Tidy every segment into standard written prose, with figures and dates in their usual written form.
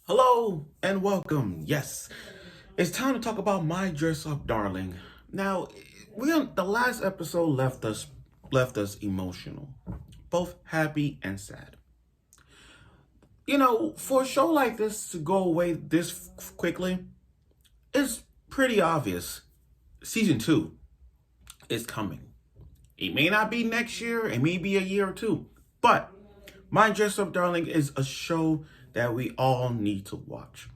Hello and welcome. Yes, it's time to talk about My Dress Up Darling. Now, the last episode left us emotional, both happy and sad. For a show like this to go away this quickly, it's pretty obvious. Season 2 is coming. It may not be next year, it may be a year or two, but My Dress Up Darling is a show that we all need to watch.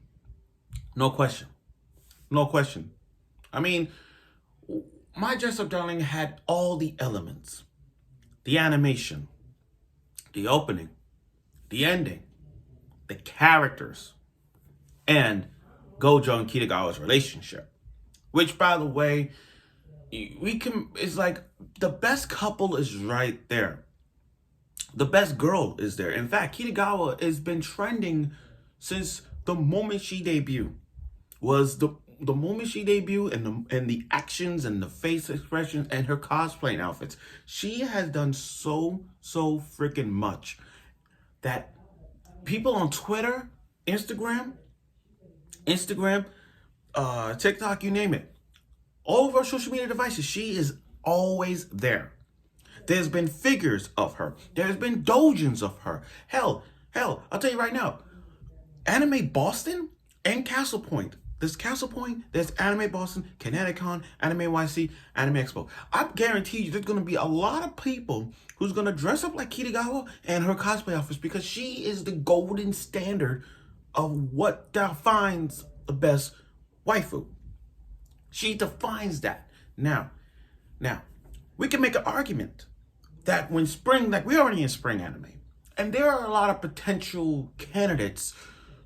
No question. No question. I mean, My Dress Up Darling had all the elements: the animation, the opening, the ending, the characters, and Gojo and Kitagawa's relationship. Which, by the way, it's like the best couple is right there. The best girl is there. In fact, Kitagawa has been trending since the moment she debuted. Was the moment she debuted and the actions and the face expressions and her cosplaying outfits. She has done so freaking much that people on Twitter, Instagram, TikTok, you name it, all of our social media devices, she is always there. There's been figures of her. There's been dojins of her. Hell, I'll tell you right now, Anime Boston and Castle Point. There's Castle Point, there's Anime Boston, Kineticon, Anime YC, Anime Expo. I guarantee you there's going to be a lot of people who's going to dress up like Kitagawa and her cosplay outfits because she is the golden standard of what defines the best waifu. She defines that. Now, we can make an argument that when spring, like we're already in spring anime, and there are a lot of potential candidates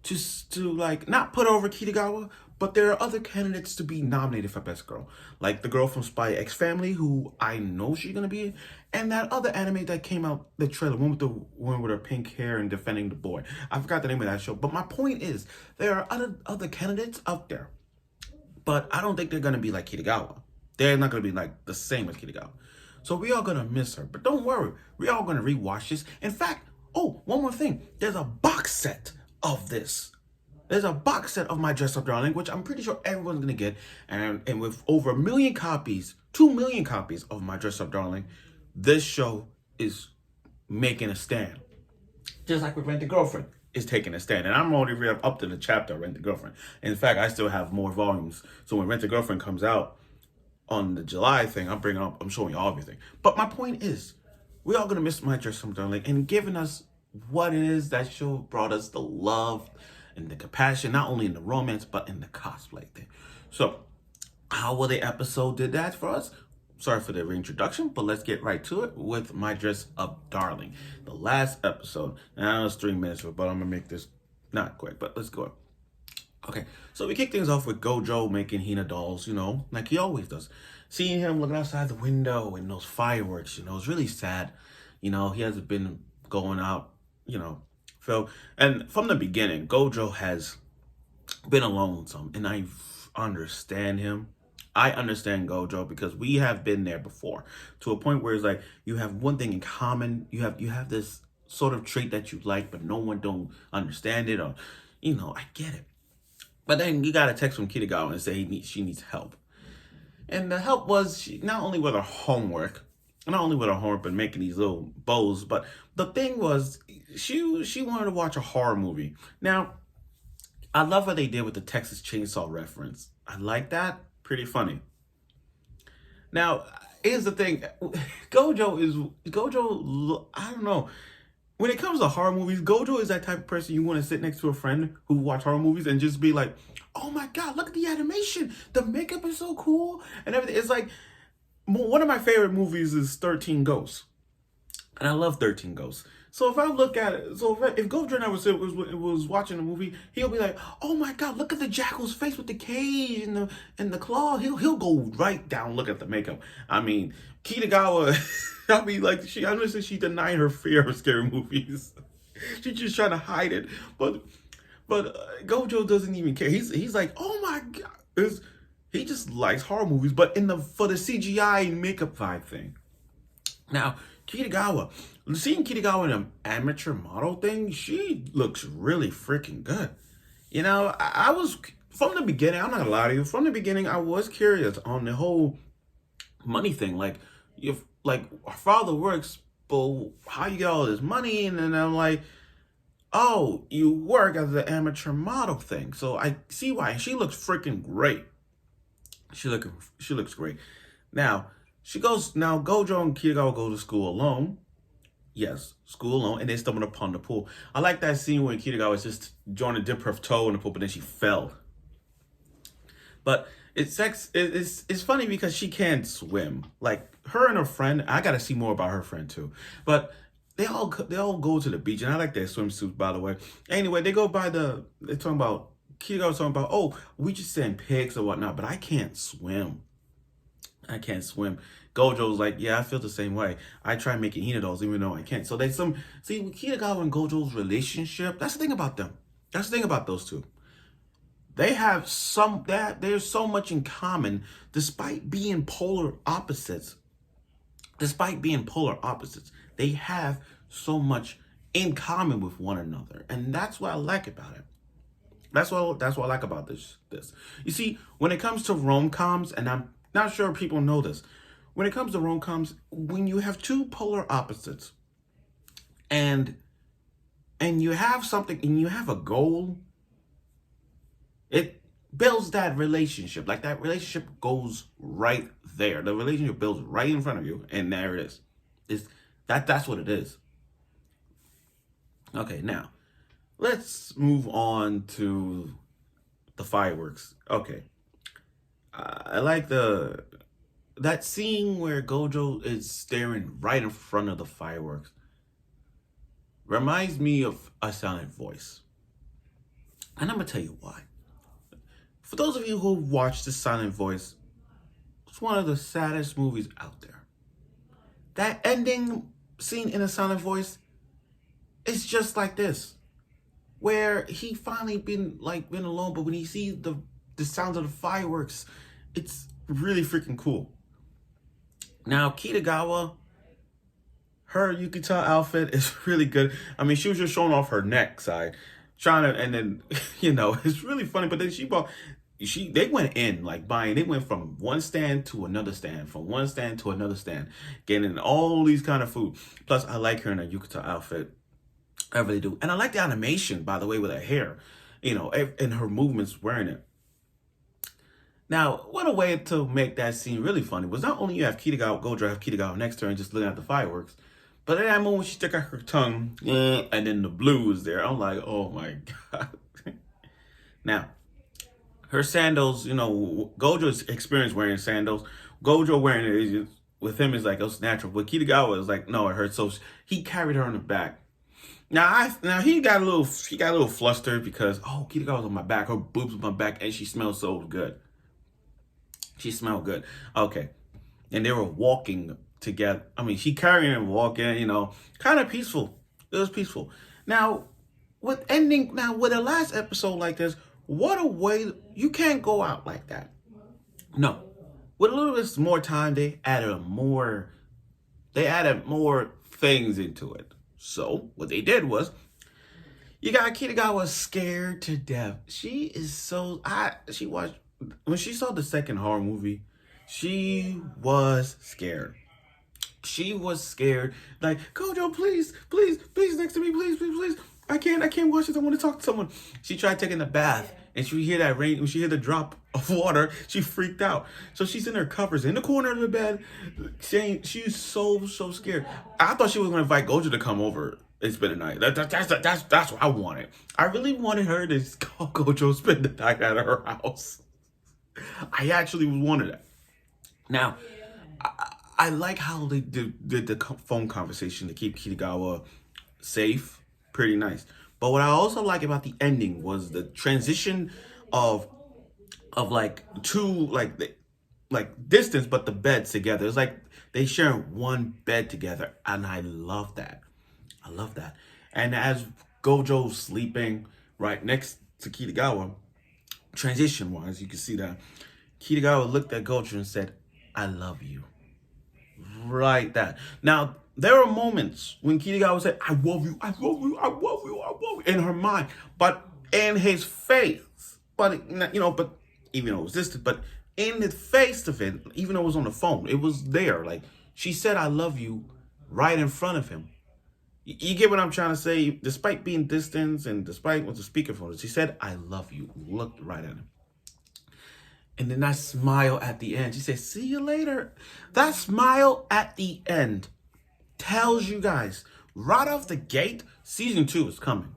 to like not put over Kitagawa, but there are other candidates to be nominated for Best Girl. Like the girl from Spy X Family, who I know she's gonna be in, and that other anime that came out, the trailer, one with her pink hair and defending the boy. I forgot the name of that show. But my point is, there are other candidates out there. But I don't think they're gonna be like Kitagawa. They're not gonna be like the same as Kitagawa. So we are gonna miss her. But don't worry, we are gonna rewatch this. In fact, one more thing. There's a box set of this. There's a box set of My Dress Up Darling, which I'm pretty sure everyone's gonna get. And with over 1 million copies, 2 million copies of My Dress Up Darling, this show is making a stand. Just like with Rent a Girlfriend is taking a stand. And I'm already up to the chapter of Rent a Girlfriend. In fact, I still have more volumes. So when Rent a Girlfriend comes out on the July thing, I'm showing you all everything. But my point is, we're all gonna miss My Dress Up Darling and giving us what it is that show brought us: the love and the compassion, not only in the romance, but in the cosplay thing. So, how well the episode did that for us? Sorry for the reintroduction, but let's get right to it with My Dress Up Darling. The last episode, now it's 3 minutes, but I'm gonna make this not quick, but let's go. Okay, so we kick things off with Gojo making Hina dolls, like he always does. Seeing him looking outside the window and those fireworks, it's really sad. He hasn't been going out, Phil. And from the beginning, Gojo has been alone some, and I understand him. I understand Gojo because we have been there before, to a point where it's like you have one thing in common. You have this sort of trait that you like, but no one don't understand it, or I get it. But then you got a text from Kitagawa and say she needs help. And the help was not only with her homework, but making these little bows, but the thing was she wanted to watch a horror movie. Now, I love what they did with the Texas Chainsaw reference. I like that. Pretty funny. Now, here's the thing. Gojo, I don't know. When it comes to horror movies, Gojo is that type of person you want to sit next to a friend who watch horror movies and just be like, oh my God, look at the animation. The makeup is so cool and everything. It's like, one of my favorite movies is 13 Ghosts. And I love 13 Ghosts. So if I look at it, if Gojo and I was watching the movie, he'll be like, oh my God, look at the jackal's face with the cage and the claw. He'll go right down, look at the makeup. I mean, Kitagawa, I understand she denied her fear of scary movies. She's just trying to hide it. But Gojo doesn't even care. He's like, oh my God. He just likes horror movies, but for the CGI and makeup vibe thing. Now, seeing Kitagawa in an amateur model thing, she looks really freaking good. I was from the beginning. I'm not gonna lie to you. From the beginning, I was curious on the whole money thing. Like, if like our father works, but how you get all this money? And then I'm like, oh, you work as an amateur model thing. So I see why. And she looks freaking great. She looks great. Now she goes. Now Gojo and Kitagawa go to school alone. Yes, school alone, and they stumbled upon the pool. I like that scene where Kitagawa was just trying to dip her toe in the pool, but then she fell. But it's funny because she can't swim. Like her and her friend, I gotta see more about her friend too. But they all go to the beach, and I like their swimsuits, by the way. Anyway, they're talking about Kido talking about, oh, we just send pigs or whatnot, but I can't swim. I can't swim. Gojo's like, yeah, I feel the same way. I try making Hina dolls even though I can't. So there's some see Kitagawa and Gojo's relationship. That's the thing about them. That's the thing about those two. They have there's so much in common despite being polar opposites. Despite being polar opposites, they have so much in common with one another. And that's what I like about it. That's what I like about this. You see, when it comes to rom-coms, and I'm not sure people know this, when it comes to rom-coms, when you have two polar opposites and you have something and you have a goal, it builds that relationship. Like that relationship goes right there. The relationship builds right in front of you, and there it is. That's what it is. Okay, now let's move on to the fireworks. Okay, I like that scene where Gojo is staring right in front of the fireworks. Reminds me of A Silent Voice, and I'm gonna tell you why. For those of you who watched The Silent Voice, it's one of the saddest movies out there. That ending scene in A Silent Voice is just like this, where he finally been alone, but when he sees the sounds of the fireworks, it's really freaking cool. Now Kitagawa, her yukata outfit is really good. I mean, she was just showing off her neck side, trying to, and then it's really funny. But then they went in like buying. They went from one stand to another stand, from one stand to another stand, getting all these kind of food. Plus, I like her in her yukata outfit. I really do, and I like the animation, by the way, with her hair, and her movements wearing it. Now, what a way to make that scene really funny was not only you have Gojo have Kitagawa next to her and just looking at the fireworks, but at that moment she stuck out her tongue, and then the blue is there. I'm like, oh my god. Now, her sandals, Gojo's experience wearing sandals. Gojo wearing it with him is like, it's natural. But Kitagawa is like, no, it hurts. So he carried her on the back. Now he got a little flustered because Kitagawa's on my back, her boobs on my back, and she smells so good. She smelled good. Okay. And they were walking together. I mean, she carrying and walking, kind of peaceful. It was peaceful. Now, with a last episode like this, what a way, you can't go out like that. No. With a little bit more time, they added more things into it. So, what they did was, you got Kitagawa scared to death. When she saw the second horror movie, she was scared. She was scared. Like, Gojo, please, next to me, please. I can't watch this. I want to talk to someone. She tried taking a bath, and she hear that rain. When she hear the drop of water, she freaked out. So she's in her covers in the corner of the bed, saying she's so scared. I thought she was going to invite Gojo to come over and spend the night. That's what I wanted. I really wanted her to call Gojo spend the night at her house. I actually wanted that. Now, I like how they did the phone conversation to keep Kitagawa safe. Pretty nice. But what I also like about the ending was the transition of like two like distance, but the beds together. It's like they share one bed together, and I love that. I love that. And as Gojo's sleeping right next to Kitagawa, transition wise, you can see that Kitagawa looked at Gojo and said, I love you. Right, that. Now, there are moments when Kitagawa said, I love you in her mind. But in his face. But, but even though it was distant, but in the face of it, even though it was on the phone, it was there. Like, she said, I love you right in front of him. You get what I'm trying to say? Despite being distant and despite what the speakerphone is, she said, I love you. Looked right at him. And then that smile at the end. She said, see you later. That smile at the end tells you guys, right off the gate, season 2 is coming.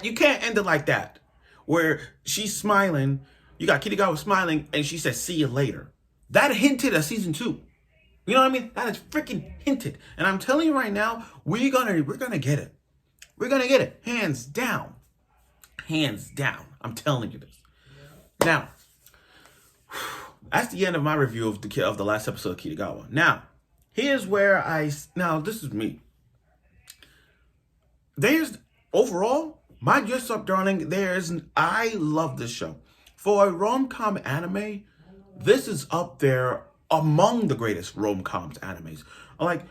You can't end it like that, where she's smiling, you got Kitagawa smiling, and she says, see you later. That hinted at season 2. You know what I mean? That is freaking hinted. And I'm telling you right now, we're gonna get it. We're gonna get it. Hands down. Hands down. I'm telling you this. Now, that's the end of my review of the last episode of Kitagawa. Now, here's where this is me. Overall, my Dress Up Darling, I love this show. For a rom-com anime, this is up there among the greatest rom-coms animes. Like,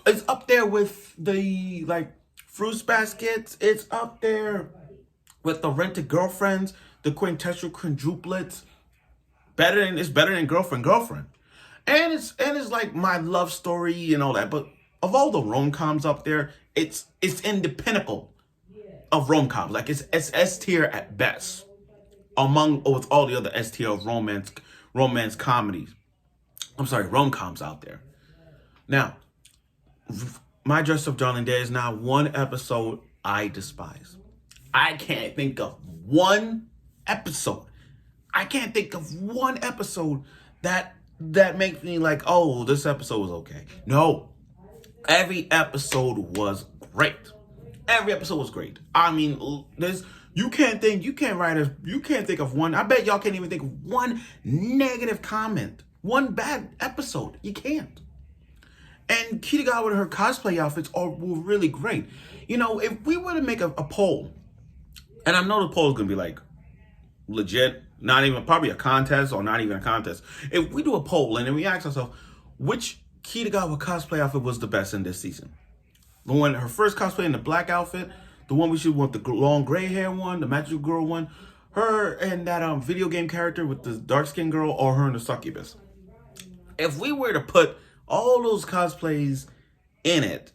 it's up there with the, Fruits Baskets. It's up there with the Rented Girlfriends, the quintessential quadruplets. It's better than Girlfriend. And it's like My Love Story and all that. But of all the rom-coms up there, it's in the pinnacle of rom-coms. Like, it's S tier at best with all the other S tier of romance comedies. I'm sorry, rom-coms out there. Now, My Dress Up Darling, there is not one episode I despise. I can't think of one episode. That makes me like, oh, this episode was okay. No. Every episode was great. I mean, you can't think of one. I bet y'all can't even think of one negative comment. One bad episode. You can't. And Kitagawa and her cosplay outfits were really great. If we were to make a poll, and I know the poll is going to be like legit, not even probably a contest or not even a contest. If we do a poll and then we ask ourselves, which Kitagawa cosplay outfit was the best in this season? Her first cosplay in the black outfit, the one we should want, the long gray hair one, the magical girl one, her and that video game character with the dark skinned girl, or her and the succubus. If we were to put all those cosplays in it,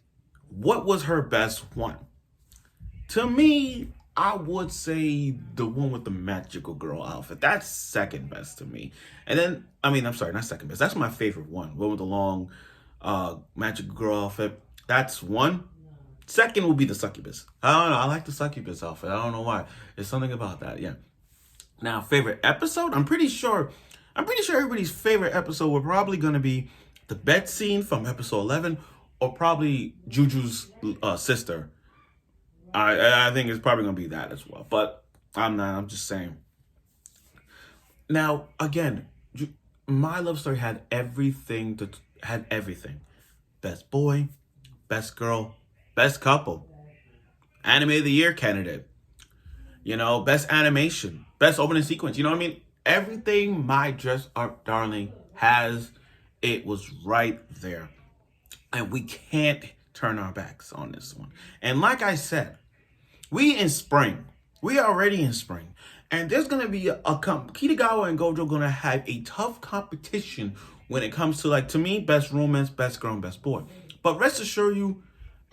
what was her best one? To me, I would say the one with the magical girl outfit. That's second best to me. And then, I'm sorry, not second best. That's my favorite one. One with the long magical girl outfit. That's one. Second would be the succubus. I don't know. I like the succubus outfit. I don't know why. There's something about that. Yeah. Now, favorite episode? I'm pretty sure everybody's favorite episode were probably going to be the bed scene from episode 11, or probably Juju's sister. I think it's probably going to be that as well. But I'm just saying. Now, again, My Love Story had everything. Best boy, best girl, best couple, anime of the year candidate, best animation, best opening sequence. You know what I mean? Everything My Dress Up Darling has, it was right there. And we can't turn our backs on this one. And like I said, we are already in spring. And there's going to be Kitagawa and Gojo going to have a tough competition when it comes to, to me, best romance, best girl, and best boy. But rest assured you,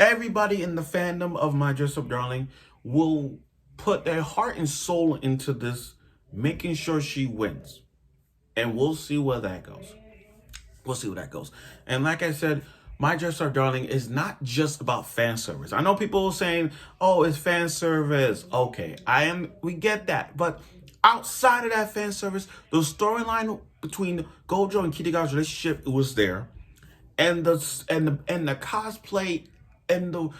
everybody in the fandom of My Dress Up Darling will put their heart and soul into this, making sure she wins. And we'll see where that goes. And like I said, My Dress Up Darling is not just about fan service. I know people saying, oh, it's fan service. Okay, we get that. But outside of that fan service, the storyline between Gojo and Kitagawa's relationship, it was there. And the cosplay and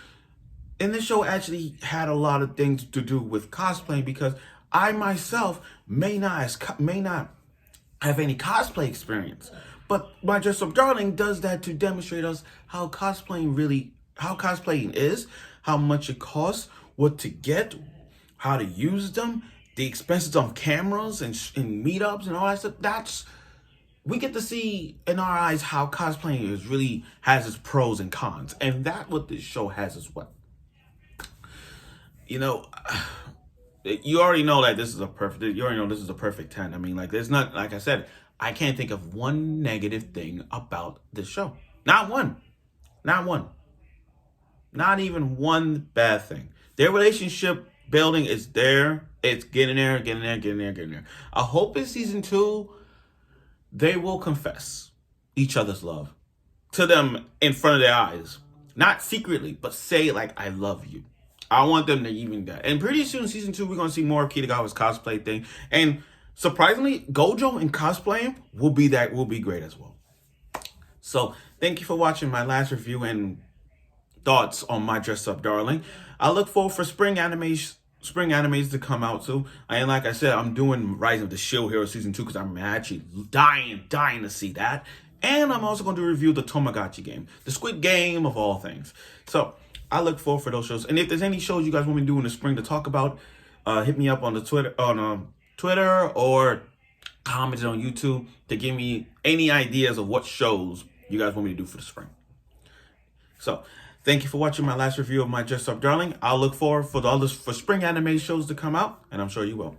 the show actually had a lot of things to do with cosplaying, because I myself may not have any cosplay experience. But My Dress Up Darling does that to demonstrate us how cosplaying is, how much it costs, what to get, how to use them, the expenses on cameras and meetups and all that stuff. We get to see in our eyes how cosplaying really has its pros and cons. And that's what this show has as well. you know, you already know that this is a perfect. You already know this is a perfect 10. I mean, like, there's not, like I said, I can't think of one negative thing about this show. Not one. Not one. Not even one bad thing. Their relationship building is there. It's getting there, getting there, getting there, getting there. I hope in season 2 they will confess each other's love to them in front of their eyes. Not secretly, but say, like, I love you. I want them to even that. And pretty soon, season 2, we're going to see more of Kitagawa's cosplay thing. And surprisingly, Gojo and cosplaying will be great as well. So, thank you for watching my last review and thoughts on My Dress Up Darling. I look forward for spring animes to come out too. And like I said, I'm doing Rise of the Shield Hero season 2 because I'm actually dying to see that. And I'm also going to review the Tamagotchi game, the Squid Game of all things. So I look forward for those shows. And if there's any shows you guys want me to do in the spring to talk about, hit me up on the Twitter or comment on YouTube to give me any ideas of what shows you guys want me to do for the spring. So thank you for watching my last review of My Dress Up Darling. I'll look forward for spring anime shows to come out, and I'm sure you will.